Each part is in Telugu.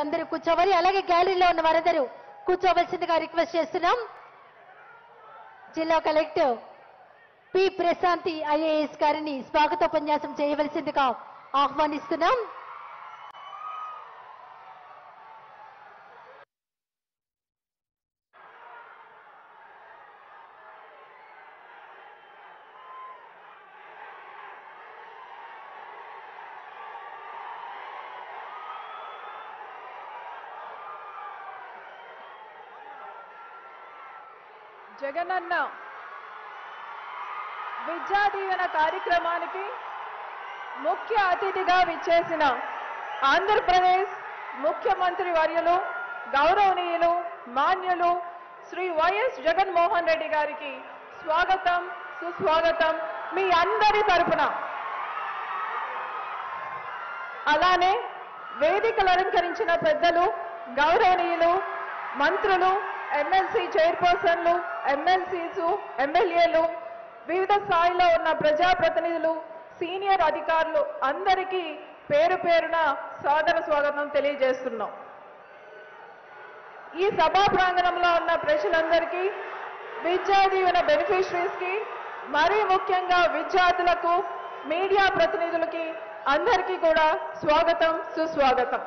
అందరూ కూర్చోవాలి. అలాగే గ్యాలరీలో ఉన్న వారందరూ కూర్చోవలసిందిగా రిక్వెస్ట్ చేస్తున్నాం. జిల్లా కలెక్టర్ పి ప్రశాంతి ఐఏఎస్ గారిని స్వాగతోపన్యాసం చేయవలసిందిగా ఆహ్వానిస్తున్నాం. జగనన్న విద్యా దీవెన కార్యక్రమానికి ముఖ్య అతిథిగా విచ్చేసిన ఆంధ్రప్రదేశ్ ముఖ్యమంత్రి వర్యులు గౌరవనీయులు మాన్యులు శ్రీ వైఎస్ జగన్మోహన్ రెడ్డి గారికి స్వాగతం సుస్వాగతం మీ అందరి తరపున. అలానే వేదికలు అలంకరించిన పెద్దలు గౌరవనీయులు మంత్రులు ఎమ్మెల్సీ చైర్పర్సన్లు ఎమ్మెల్సీసు ఎమ్మెల్యేలు వివిధ స్థాయిలో ఉన్న ప్రజాప్రతినిధులు సీనియర్ అధికారులు అందరికీ పేరు పేరున సాదర స్వాగతం తెలియజేస్తున్నాం. ఈ సభా ప్రాంగణంలో ఉన్న ప్రజలందరికీ విద్యా దీవెన బెనిఫిషరీస్ కి మరీ ముఖ్యంగా విద్యార్థులకు మీడియా ప్రతినిధులకి అందరికీ కూడా స్వాగతం సుస్వాగతం.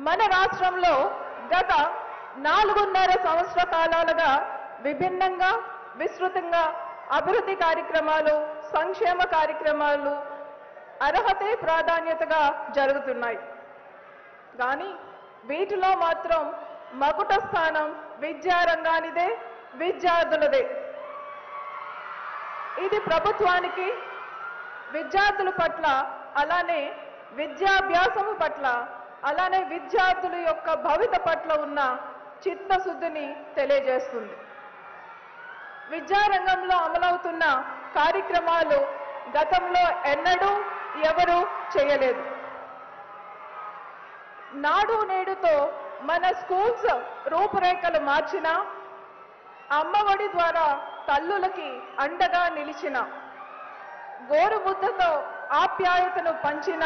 మన రాష్ట్రంలో గత 4.5 సంవత్సర కాలాలుగా విభిన్నంగా విస్తృతంగా అభివృద్ధి కార్యక్రమాలు సంక్షేమ కార్యక్రమాలు అర్హతే ప్రాధాన్యతగా జరుగుతున్నాయి. కానీ వీటిలో మాత్రం మకుట స్థానం విద్యారంగానిదే, విద్యార్థులదే. ఇది ప్రభుత్వానికి విద్యార్థుల పట్ల అలానే విద్యాభ్యాసము పట్ల అలానే విద్యార్థుల యొక్క భవిత పట్ల ఉన్న చిత్తశుద్ధిని తెలియజేస్తుంది. విద్యారంగంలో అమలవుతున్న కార్యక్రమాలు గతంలో ఎన్నడూ ఎవరు చేయలేదు. నాడు నేడుతో మన స్కూల్స్ రూపురేఖలు మార్చిన, అమ్మఒడి ద్వారా తల్లులకి అండగా నిలిచిన, గోరుముద్దతో ఆప్యాయతను పంచిన,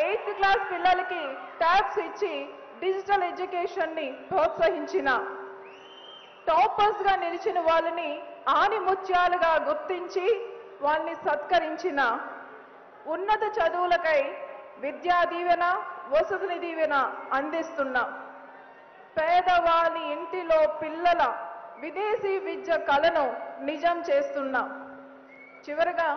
8th క్లాస్ పిల్లలకి ట్యాబ్స్ ఇచ్చి డిజిటల్ ఎడ్యుకేషన్ ని ప్రోత్సహించిన, టాపర్స్ గా నిలిచిన వాళ్ళని ఆనిముత్యాలుగా గుర్తించి వాళ్ళని సత్కరించిన, ఉన్నత చదువులకై విద్యా దీవెన వసతి దీవెన అందిస్తున్న, పేదవాళ్ళ ఇంటిలో పిల్లల విదేశీ విద్య కలను నిజం చేస్తున్న, చివరగా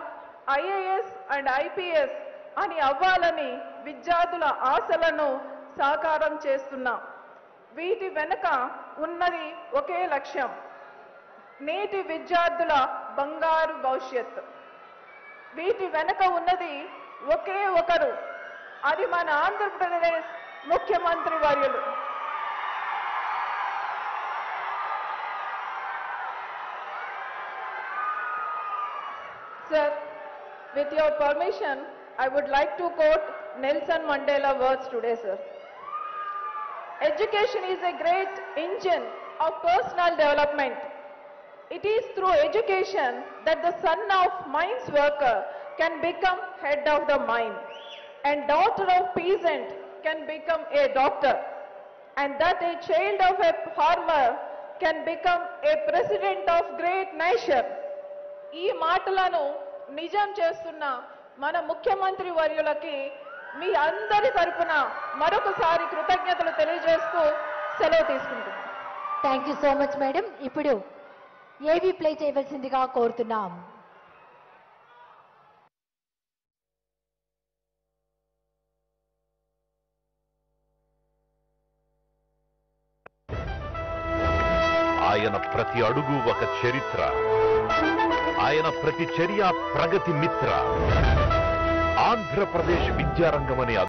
ఐఏఎస్ అండ్ ఐపీఎస్ అని అవ్వాలని విద్యార్థుల ఆశలను సాకారం చేస్తున్నా. వీటి వెనుక ఉన్నది ఒకే లక్ష్యం, నేటి విద్యార్థుల బంగారు భవిష్యత్తు. వీటి వెనుక ఉన్నది ఒకే ఒకరు, అది మన ఆంధ్రప్రదేశ్ ముఖ్యమంత్రి వర్యులు. Sir, with your permission, I would like to quote Nelson Mandela words today, sir. Education is a great engine of personal development. It is through education that the son of mine's worker can become head of the mine, and daughter of peasant can become a doctor, and that a child of a farmer can become a president of great nation. ఈ మాటలను నిజం చేస్తున్న మన ముఖ్యమంత్రి వర్యులకి మీ అందరి తరపున మరొకసారి కృతజ్ఞతలు తెలియజేస్తూ సెలవు తీసుకుంటున్నాం. Thank you so much madam. ఇప్పుడు ఏవి ప్లే చేయవలసిందిగా కోరుతున్నాం. ఆయన ప్రతి అడుగు ఒక చరిత్ర, ఆయన ప్రతి చర్య ప్రగతి మిత్ర. ఆంధ్రప్రదేశ్ విద్యారంగమని